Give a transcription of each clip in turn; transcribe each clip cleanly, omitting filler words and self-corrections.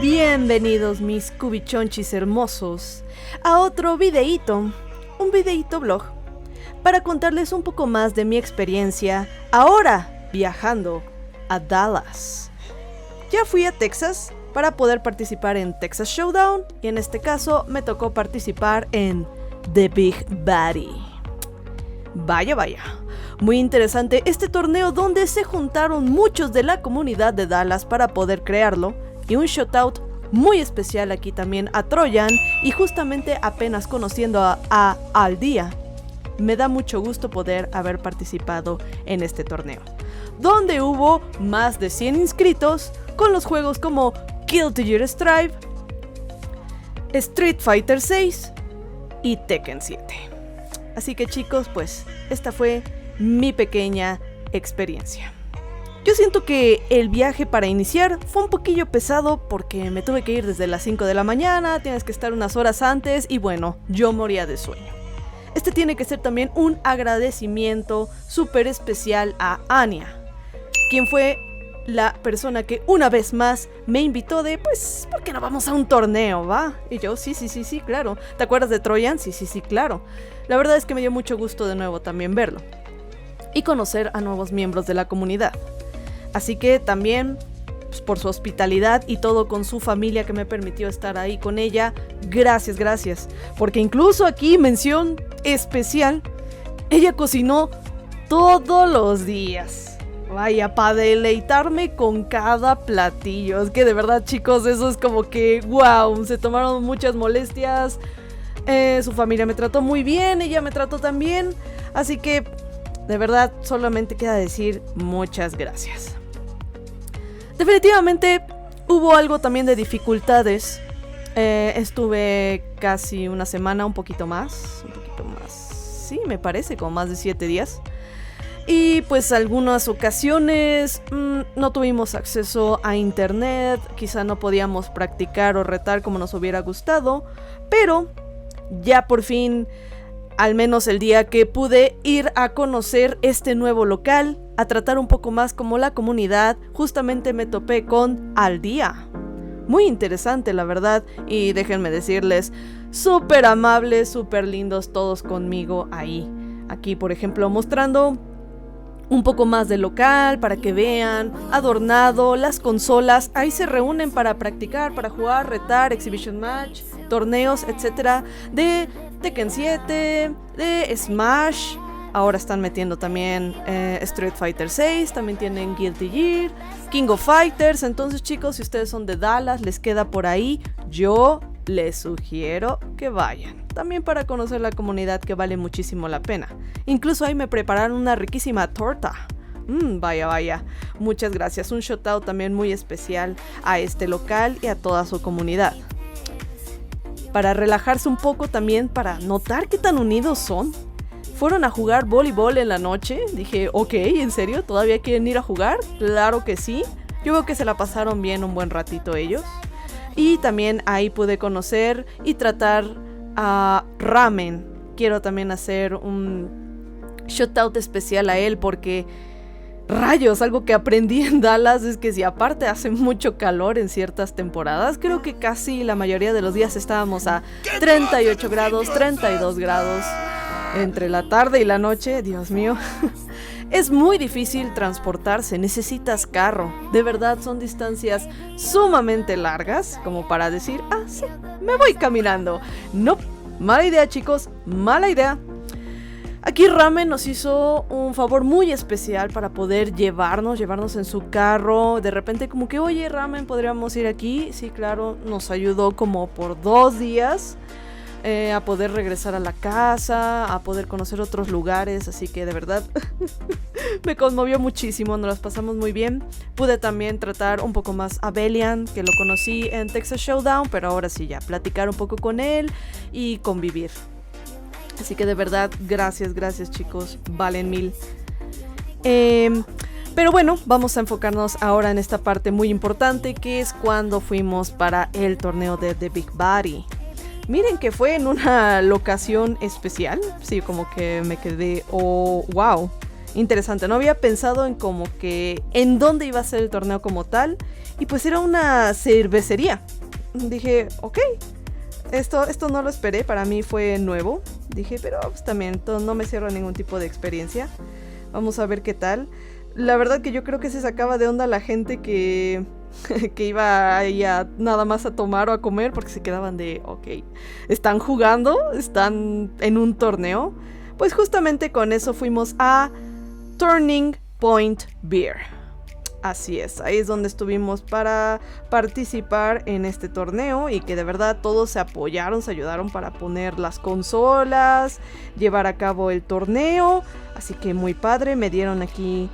Bienvenidos mis cubichonchis hermosos a otro videíto, un videíto blog, para contarles un poco más de mi experiencia ahora viajando a Dallas. Ya fui a Texas para poder participar en Texas Showdown y en este caso me tocó participar en The Big Baddy. Vaya, muy interesante este torneo donde se juntaron muchos de la comunidad de Dallas para poder crearlo, y un shoutout muy especial aquí también a Troyan, y justamente apenas conociendo a Al Día, me da mucho gusto poder haber participado en este torneo, donde hubo más de 100 inscritos con los juegos como Guilty Gear Strive, Street Fighter 6 y Tekken 7. Así que chicos, pues esta fue mi pequeña experiencia. Yo siento que el viaje para iniciar fue un poquillo pesado porque me tuve que ir desde las 5 de la mañana, tienes que estar unas horas antes y bueno, yo moría de sueño. Este tiene que ser también un agradecimiento súper especial a Anya, quien fue la persona que una vez más me invitó de, pues, ¿por qué no vamos a un torneo, va? Y yo, sí, claro. ¿Te acuerdas de Troyan? Sí, claro. La verdad es que me dio mucho gusto de nuevo también verlo y conocer a nuevos miembros de la comunidad. Así que también, pues, por su hospitalidad y todo con su familia que me permitió estar ahí con ella, gracias. Porque incluso aquí, mención especial, ella cocinó todos los días. Vaya, para deleitarme con cada platillo. Es que de verdad, chicos, eso es como que wow, se tomaron muchas molestias. Su familia me trató muy bien, ella me trató también. Así que, de verdad, solamente queda decir muchas gracias. Definitivamente hubo algo también de dificultades. Estuve casi una semana, un poquito más. Sí, me parece, como más de 7 días. Y pues algunas ocasiones no tuvimos acceso a internet, quizá no podíamos practicar o retar como nos hubiera gustado, pero ya por fin, al menos el día que pude ir a conocer este nuevo local, a tratar un poco más como la comunidad, justamente me topé con Al Día. Muy interesante, la verdad, y déjenme decirles, súper amables, súper lindos todos conmigo ahí. Aquí, por ejemplo, mostrando un poco más del local para que vean, adornado, las consolas, ahí se reúnen para practicar, para jugar, retar, exhibition match, torneos, etcétera, de Tekken 7, de Smash, ahora están metiendo también Street Fighter 6, también tienen Guilty Gear, King of Fighters. Entonces chicos, si ustedes son de Dallas, les queda por ahí, yo les sugiero que vayan. También para conocer la comunidad, que vale muchísimo la pena. Incluso ahí me prepararon una riquísima torta. Vaya. Muchas gracias. Un shoutout también muy especial a este local y a toda su comunidad. Para relajarse un poco también, para notar qué tan unidos son, fueron a jugar voleibol en la noche. Dije, ok, ¿en serio? ¿Todavía quieren ir a jugar? Claro que sí. Yo veo que se la pasaron bien un buen ratito ellos. Y también ahí pude conocer y tratar a Ramen. Quiero también hacer un shoutout especial a él porque rayos, algo que aprendí en Dallas es que si aparte hace mucho calor en ciertas temporadas, creo que casi la mayoría de los días estábamos a 38 grados, 32 grados entre la tarde y la noche, Dios mío. Es muy difícil transportarse, necesitas carro. De verdad son distancias sumamente largas como para decir, sí, me voy caminando. No, mala idea chicos, mala idea. Aquí Ramen nos hizo un favor muy especial para poder llevarnos en su carro. De repente como que, oye Ramen, ¿podríamos ir aquí? Sí, claro, nos ayudó como por 2 días. A poder regresar a la casa, a poder conocer otros lugares, así que de verdad me conmovió muchísimo, nos las pasamos muy bien. Pude también tratar un poco más a Belian, que lo conocí en Texas Showdown, pero ahora sí ya, platicar un poco con él y convivir. Así que de verdad, gracias chicos, valen 1000. Pero bueno, vamos a enfocarnos ahora en esta parte muy importante, que es cuando fuimos para el torneo de The Big Baddy. Miren que fue en una locación especial. Sí, como que me quedé, oh, wow. interesante. No había pensado en como que en dónde iba a ser el torneo como tal. Y pues era una cervecería. Dije, ok, esto no lo esperé, para mí fue nuevo. Dije, pero pues también no me cierro ningún tipo de experiencia. Vamos a ver qué tal. La verdad que yo creo que se sacaba de onda la gente que iba ahí nada más a tomar o a comer, porque se quedaban de, ok, ¿están jugando? ¿Están en un torneo? Pues justamente con eso fuimos a Turning Point Beer. Así es, ahí es donde estuvimos para participar en este torneo y que de verdad todos se apoyaron, se ayudaron para poner las consolas, llevar a cabo el torneo, así que muy padre. Me dieron aquí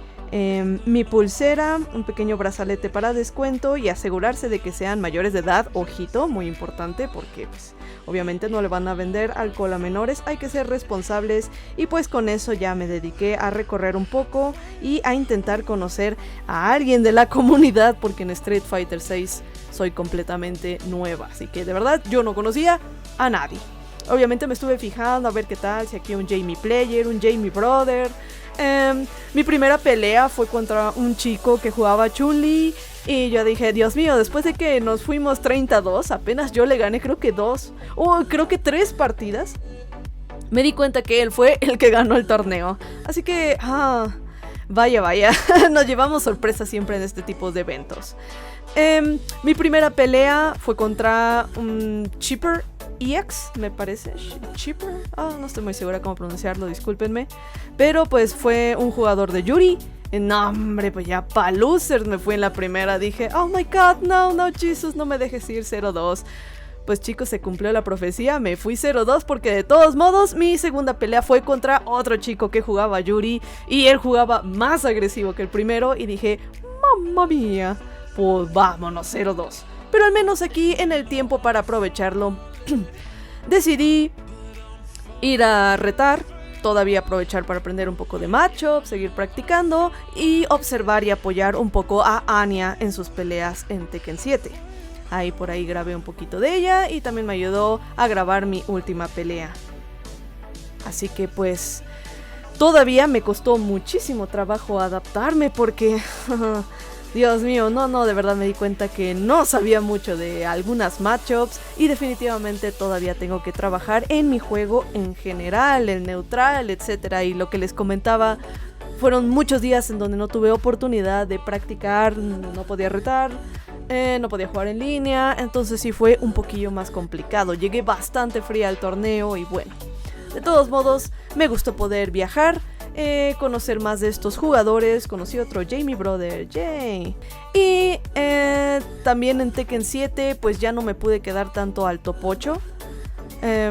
mi pulsera, un pequeño brazalete para descuento y asegurarse de que sean mayores de edad, ojito, muy importante, porque pues obviamente no le van a vender alcohol a menores, hay que ser responsables. Y pues con eso ya me dediqué a recorrer un poco y a intentar conocer a alguien de la comunidad, porque en Street Fighter 6 soy completamente nueva, así que de verdad yo no conocía a nadie. Obviamente me estuve fijando a ver qué tal, si aquí un Jamie Player, un Jamie Brother. Mi primera pelea fue contra un chico que jugaba Chun-Li y yo dije, Dios mío, después de que nos fuimos 32, apenas yo le gané creo que 2 o creo que 3 partidas, me di cuenta que él fue el que ganó el torneo. Así que, vaya, nos llevamos sorpresas siempre en este tipo de eventos. Mi primera pelea fue contra un Chipper EX, me parece. Chipper, no estoy muy segura cómo pronunciarlo, discúlpenme. Pero pues fue un jugador de Yuri. No, hombre, pues ya pa' loser me fui en la primera. Dije, oh my god, no, Jesus, no me dejes ir 0-2. Pues chicos, se cumplió la profecía, me fui 0-2 porque de todos modos mi segunda pelea fue contra otro chico que jugaba Yuri y él jugaba más agresivo que el primero y dije, mamma mía, pues vámonos 0-2. Pero al menos aquí en el tiempo para aprovecharlo decidí ir a retar, todavía aprovechar para aprender un poco de matchup, seguir practicando y observar y apoyar un poco a Anya en sus peleas en Tekken 7. Ahí por ahí grabé un poquito de ella y también me ayudó a grabar mi última pelea. Así que pues todavía me costó muchísimo trabajo adaptarme porque Dios mío, no, de verdad me di cuenta que no sabía mucho de algunas matchups y definitivamente todavía tengo que trabajar en mi juego en general, el neutral, etcétera. Y lo que les comentaba, fueron muchos días en donde no tuve oportunidad de practicar, no podía retar, no podía jugar en línea, entonces sí fue un poquillo más complicado. Llegué bastante fría al torneo y bueno, de todos modos me gustó poder viajar, conocer más de estos jugadores. Conocí otro Jamie Brother, Jay. Y también en Tekken 7 pues ya no me pude quedar tanto al top 8.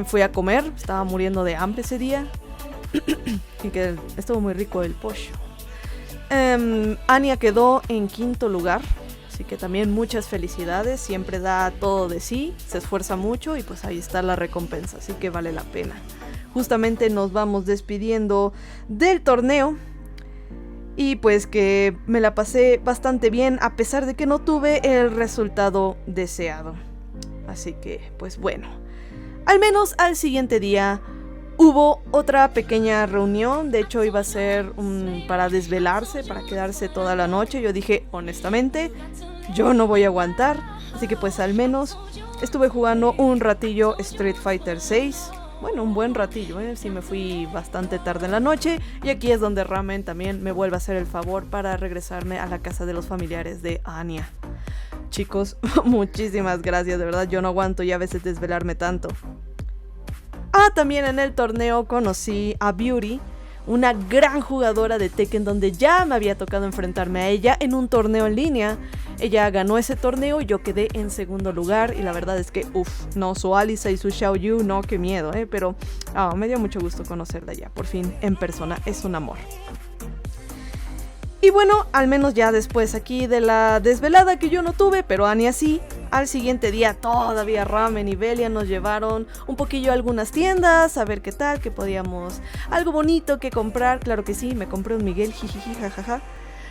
Fui a comer, estaba muriendo de hambre ese día y que estuvo muy rico el pollo. Anya quedó en quinto lugar, así que también muchas felicidades. Siempre da todo de sí, se esfuerza mucho y pues ahí está la recompensa, así que vale la pena. Justamente nos vamos despidiendo del torneo y pues que me la pasé bastante bien a pesar de que no tuve el resultado deseado. Así que pues bueno, al menos al siguiente día hubo otra pequeña reunión. De hecho iba a ser para desvelarse, para quedarse toda la noche. Yo dije, honestamente, yo no voy a aguantar. Así que pues al menos estuve jugando un ratillo Street Fighter 6. Bueno, un buen ratillo, sí me fui bastante tarde en la noche. Y aquí es donde Ramen también me vuelve a hacer el favor para regresarme a la casa de los familiares de Anya. Chicos, muchísimas gracias, de verdad yo no aguanto ya a veces desvelarme tanto. También en el torneo conocí a Beauty, una gran jugadora de Tekken, donde ya me había tocado enfrentarme a ella en un torneo en línea. Ella ganó ese torneo y yo quedé en segundo lugar. Y la verdad es que, su Alisa y su Xiao Yu, no, qué miedo, pero me dio mucho gusto conocerla ya, por fin, en persona, es un amor. Y bueno, al menos ya después aquí de la desvelada que yo no tuve, pero Anya sí, al siguiente día todavía Ramen y Belia nos llevaron un poquillo a algunas tiendas, a ver qué tal, que podíamos, algo bonito que comprar. Claro que sí, me compré un Miguel, jijiji, jajaja.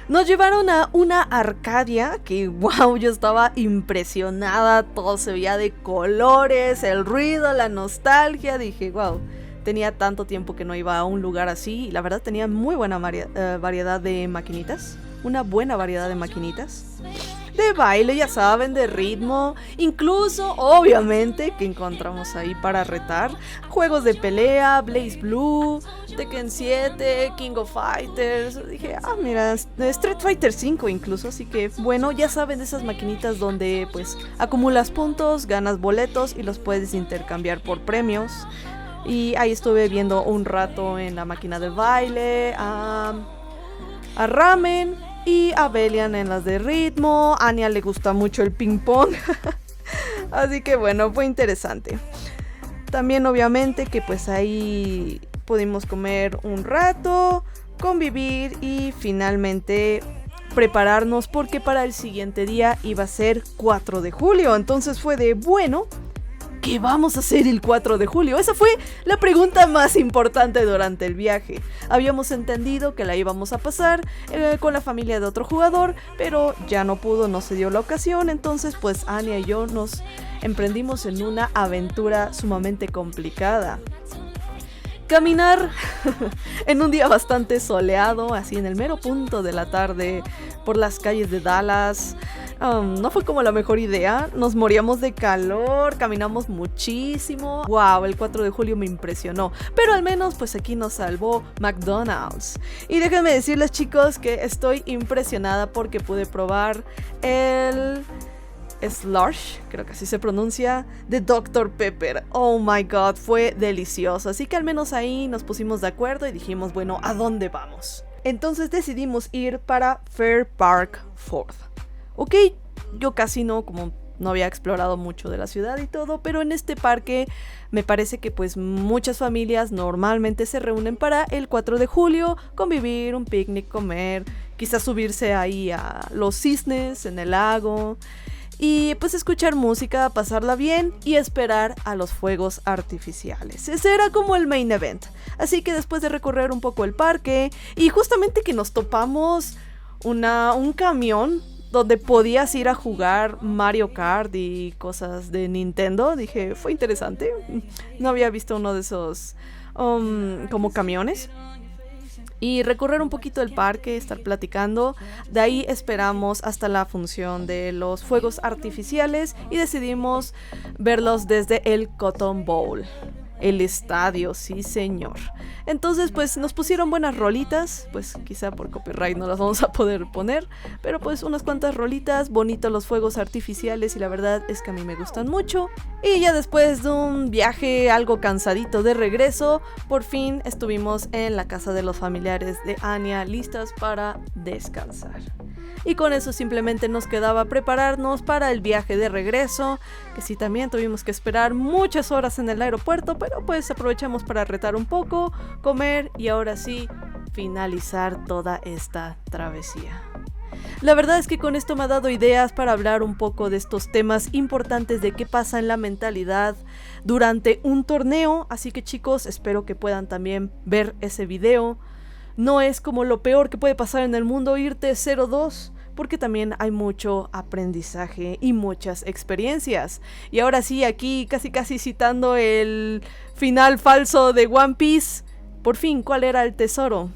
Nos llevaron a una Arcadia que, wow, yo estaba impresionada, todo se veía de colores, el ruido, la nostalgia, dije, wow, tenía tanto tiempo que no iba a un lugar así. Y la verdad tenía muy buena variedad de maquinitas. Una buena variedad de maquinitas. De baile, ya saben, de ritmo. Incluso, obviamente, que encontramos ahí para retar. Juegos de pelea, Blaze Blue, Tekken 7, King of Fighters. Dije, mira, Street Fighter 5 incluso. Así que, bueno, ya saben, de esas maquinitas donde, pues, acumulas puntos, ganas boletos y los puedes intercambiar por premios. Y ahí estuve viendo un rato en la máquina de baile, a Ramen y a Belian en las de ritmo. A Anya le gusta mucho el ping pong. Así que bueno, fue interesante. También obviamente que pues ahí pudimos comer un rato, convivir y finalmente prepararnos porque para el siguiente día iba a ser 4 de julio. Entonces fue de bueno, ¿qué vamos a hacer el 4 de julio? Esa fue la pregunta más importante durante el viaje. Habíamos entendido que la íbamos a pasar con la familia de otro jugador, pero ya no pudo, no se dio la ocasión. Entonces pues Anya y yo nos emprendimos en una aventura sumamente complicada. Caminar en un día bastante soleado, así en el mero punto de la tarde, por las calles de Dallas. No fue como la mejor idea, nos moríamos de calor, caminamos muchísimo. Wow, el 4 de julio me impresionó, pero al menos pues aquí nos salvó McDonald's. Y déjenme decirles, chicos, que estoy impresionada porque pude probar el slush, creo que así se pronuncia, de Dr. Pepper. Oh my god, fue delicioso. Así que al menos ahí nos pusimos de acuerdo y dijimos, bueno, ¿a dónde vamos? Entonces decidimos ir para Fair Park Fourth. Ok, yo casi no había explorado mucho de la ciudad y todo, pero en este parque me parece que pues muchas familias normalmente se reúnen para el 4 de julio, convivir, un picnic, comer, quizás subirse ahí a los cisnes en el lago y pues escuchar música, pasarla bien y esperar a los fuegos artificiales. Ese era como el main event. Así que después de recorrer un poco el parque y justamente que nos topamos un camión donde podías ir a jugar Mario Kart y cosas de Nintendo, dije, fue interesante. No había visto uno de esos como camiones. Y recorrer un poquito el parque, estar platicando. De ahí esperamos hasta la función de los fuegos artificiales y decidimos verlos desde el Cotton Bowl. El estadio, sí señor. Entonces pues nos pusieron buenas rolitas, pues quizá por copyright no las vamos a poder poner, pero pues unas cuantas rolitas, bonitos los fuegos artificiales y la verdad es que a mí me gustan mucho. Y ya después de un viaje algo cansadito de regreso, por fin estuvimos en la casa de los familiares de Anya listas para descansar. Y con eso simplemente nos quedaba prepararnos para el viaje de regreso, que sí también tuvimos que esperar muchas horas en el aeropuerto, pero pues aprovechamos para retar un poco, comer y ahora sí finalizar toda esta travesía. La verdad es que con esto me ha dado ideas para hablar un poco de estos temas importantes de qué pasa en la mentalidad durante un torneo, así que chicos, espero que puedan también ver ese video. No es como lo peor que puede pasar en el mundo irte 0-2, porque también hay mucho aprendizaje y muchas experiencias. Y ahora sí, aquí casi citando el final falso de One Piece, por fin, ¿cuál era el tesoro?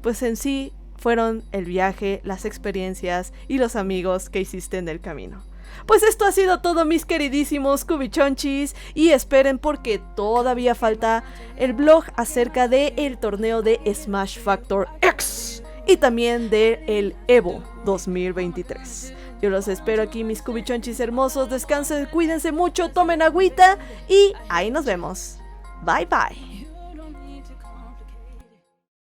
Pues en sí fueron el viaje, las experiencias y los amigos que hiciste en el camino. Pues esto ha sido todo, mis queridísimos cubichonchis, y esperen porque todavía falta el blog acerca del torneo de Smash Factor X y también de el Evo 2023. Yo los espero aquí, mis cubichonchis hermosos. Descansen, cuídense mucho, tomen agüita y ahí nos vemos. Bye bye.